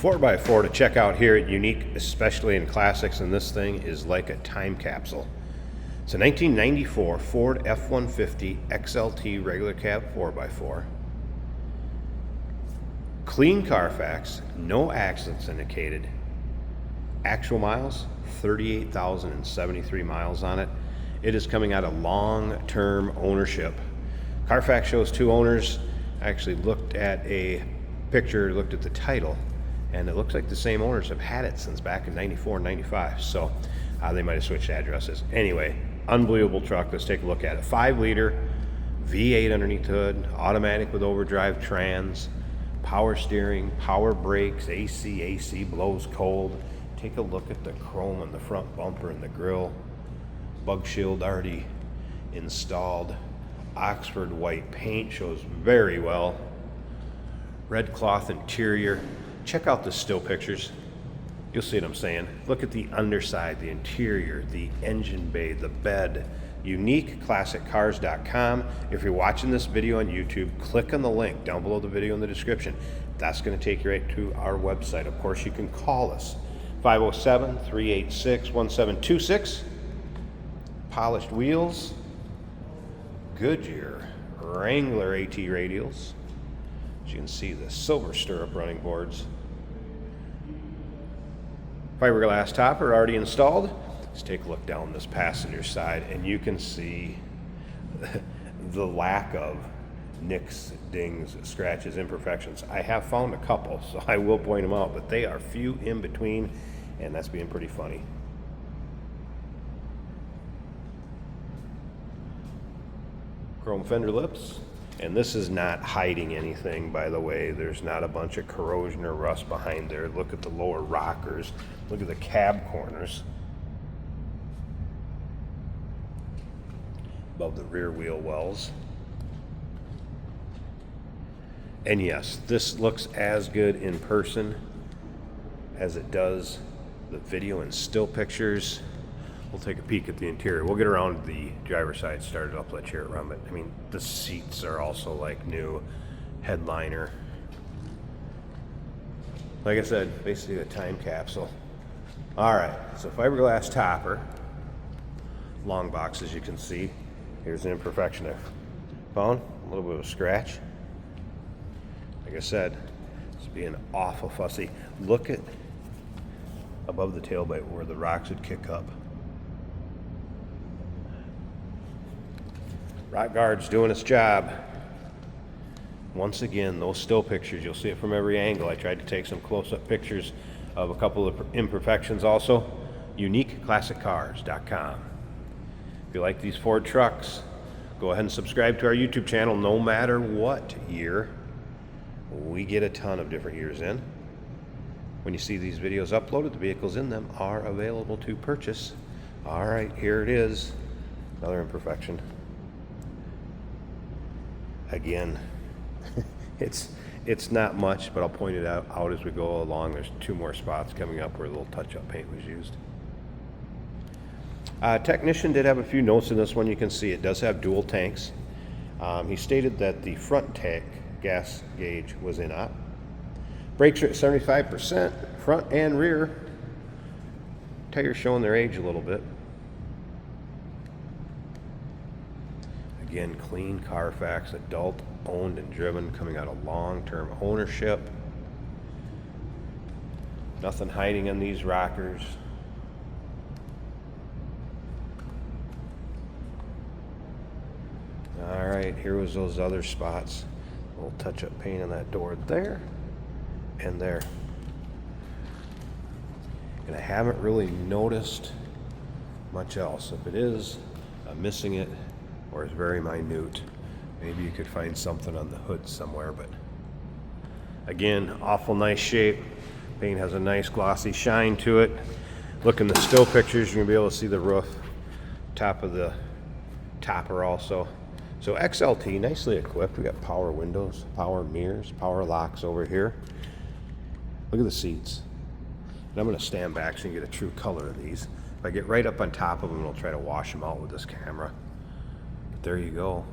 4x4 to check out here at Unique, especially in classics, and this thing is like a time capsule. It's a 1994 Ford F-150 XLT regular cab 4x4. Clean Carfax, no accidents indicated. Actual miles, 38,073 miles on it. It is coming out of long-term ownership. Carfax shows 2 owners. I actually looked at a picture, looked at the title, and it looks like the same owners have had it since back in 94 and 95. So they might have switched addresses. Anyway, unbelievable truck. Let's take a look at it. 5-liter V8 underneath the hood, automatic with overdrive trans, power steering, power brakes, AC blows cold. Take a look at the chrome on the front bumper and the grille. Bug shield already installed. Oxford white paint shows very well. Red cloth interior. Check out the still pictures. You'll see what I'm saying. Look at the underside, the interior, the engine bay, the bed. UniqueClassicCars.com. If you're watching this video on YouTube, click on the link down below the video in the description. That's going to take you right to our website. Of course, you can call us. 507-386-1726. Polished wheels. Goodyear Wrangler AT radials. As you can see, the silver stirrup running boards. Fiberglass topper already installed. Let's take a look down this passenger side, and you can see the lack of nicks, dings, scratches, imperfections. I have found a couple, so I will point them out, but they are few in between, and that's being pretty funny. Chrome fender lips, and this is not hiding anything, by the way. There's not a bunch of corrosion or rust behind there. Look at the lower rockers. Look at the cab corners. Above the rear wheel wells. And yes, this looks as good in person as it does the video and still pictures. We'll take a peek at the interior. We'll get around the driver's side, started up, let you hear it run. But I mean, the seats are also like new. Headliner. Like I said, basically a time capsule. All right, so fiberglass topper. Long box, as you can see. Here's an imperfection there. Found a little bit of a scratch. Like I said, it's being awful fussy. Look at above the tailgate where the rocks would kick up. Rock guard's doing its job. Once again, those still pictures, you'll see it from every angle. I tried to take some close-up pictures of a couple of imperfections also. UniqueClassicCars.com. If you like these Ford trucks, go ahead and subscribe to our YouTube channel. No matter what year, we get a ton of different years in. When you see these videos uploaded, the vehicles in them are available to purchase. All right, here it is. Another imperfection. Again, it's not much, but I'll point it out as we go along. There's 2 more spots coming up where a little touch-up paint was used. Technician did have a few notes in this one. You can see it does have dual tanks. He stated that the front tank gas gauge was in op. Brakes are at 75%, front and rear. Tires showing their age a little bit. Again, clean Carfax, adult owned and driven, coming out of long-term ownership. Nothing hiding on these rockers. All right, here was those other spots. A little touch-up paint on that door there and there. And I haven't really noticed much else. If it is, I'm missing it, or it's very minute. Maybe you could find something on the hood somewhere, but again, awful nice shape. Paint has a nice glossy shine to it. Look in the still pictures, you're gonna be able to see the roof, top of the topper also. So XLT, nicely equipped. We got power windows, power mirrors, power locks over here. Look at the seats. And I'm gonna stand back so you can get a true color of these. If I get right up on top of them, I'll try to wash them out with this camera. But there you go.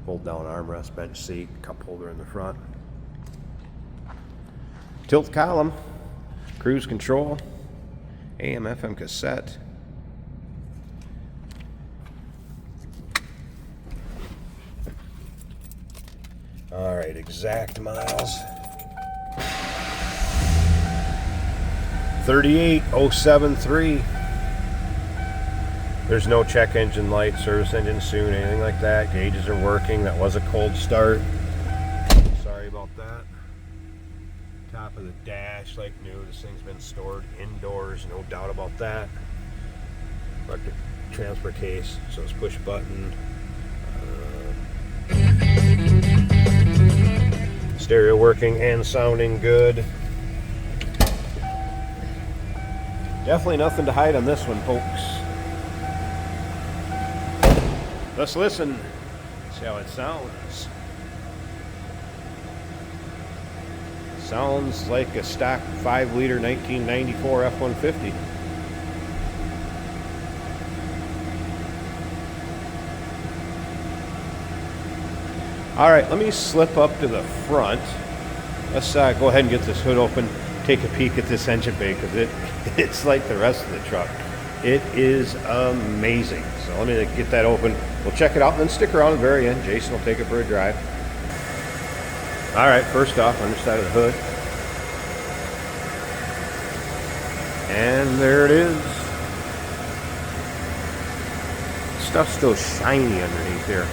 Fold down armrest, bench seat, cup holder in the front. Tilt column, cruise control, AM FM cassette. All right, exact miles. 38,073. There's no check engine light, service engine soon, anything like that. Gauges are working. That was a cold start. Sorry about that. Top of the dash like new. This thing's been stored indoors, no doubt about that. Electric transfer case, so it's push button. Stereo working and sounding good. Definitely nothing to hide on this one, folks. Let's listen. See how it sounds. Sounds like a stock 5-liter 1994 F-150. All right, let me slip up to the front. Let's go ahead and get this hood open, take a peek at this engine bay, because it's like the rest of the truck. It is amazing. So let me get that open. We'll check it out and then stick around at the very end. Jason will take it for a drive. All right, first off, underside of the hood. And there it is. Stuff's still shiny underneath here.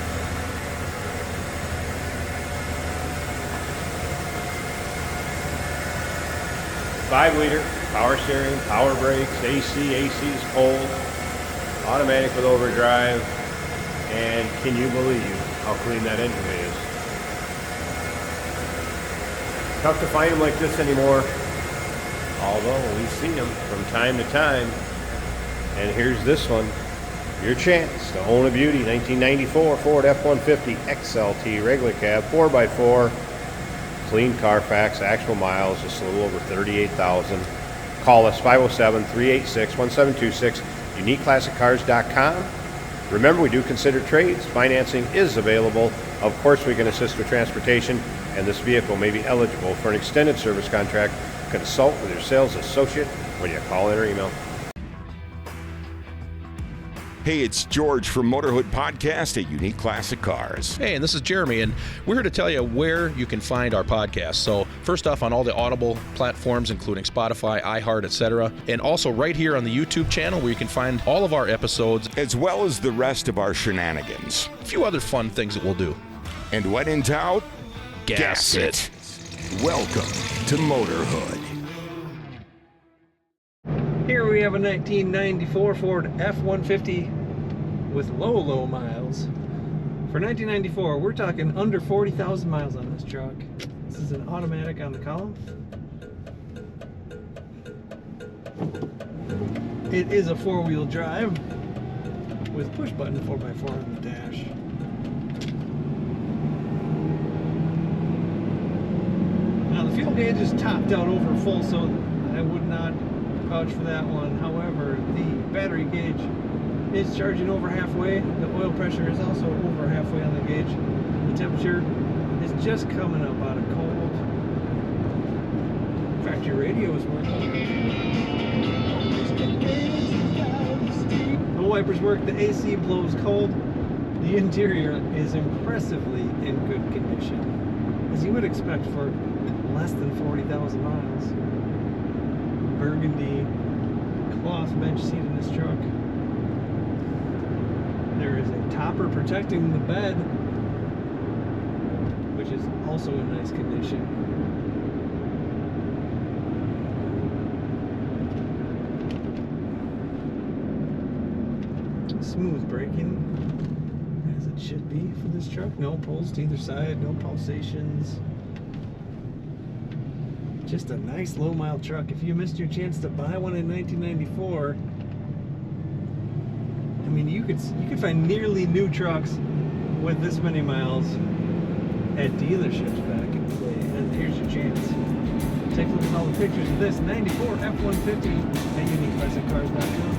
Five-liter, power steering, power brakes, AC is cold, automatic with overdrive, and can you believe how clean that engine bay is? Tough to find them like this anymore, although we see them from time to time. And here's this one, your chance to own a beauty, 1994 Ford F-150 XLT regular cab, 4x4. Clean Carfax, actual miles, just a little over 38,000. Call us 507-386-1726, uniqueclassiccars.com. Remember, we do consider trades. Financing is available. Of course, we can assist with transportation, and this vehicle may be eligible for an extended service contract. Consult with your sales associate when you call in or email. Hey, it's George from Motorhood Podcast at Unique Classic Cars. Hey, and this is Jeremy, and we're here to tell you where you can find our podcast. So first off, on all the Audible platforms, including Spotify, iHeart, etc., and also right here on the YouTube channel where you can find all of our episodes, as well as the rest of our shenanigans. A few other fun things that we'll do. And when in doubt, gas it. Welcome to Motorhood. Here we have a 1994 Ford F-150 with low miles. For 1994, we're talking under 40,000 miles on this truck. This is an automatic on the column. It is a four-wheel drive with push-button 4x4 on the dash. Now the fuel gauge is topped out over full, so I would not vouch for that one. However, the battery gauge is charging over halfway. The oil pressure is also over halfway on the gauge. The temperature is just coming up out of cold. In fact, your radio is working. The wipers work. The AC blows cold. The interior is impressively in good condition, as you would expect for less than 40,000 miles. Burgundy cloth bench seat in this truck. There is a topper protecting the bed, which is also in nice condition. Smooth braking, as it should be for this truck. No pulls to either side, no pulsations. Just a nice low mile truck. If you missed your chance to buy one in 1994, I mean, you could find nearly new trucks with this many miles at dealerships back in the day. And here's your chance. Take a look at all the pictures of this 94 F-150 at uniqueclassiccars.com.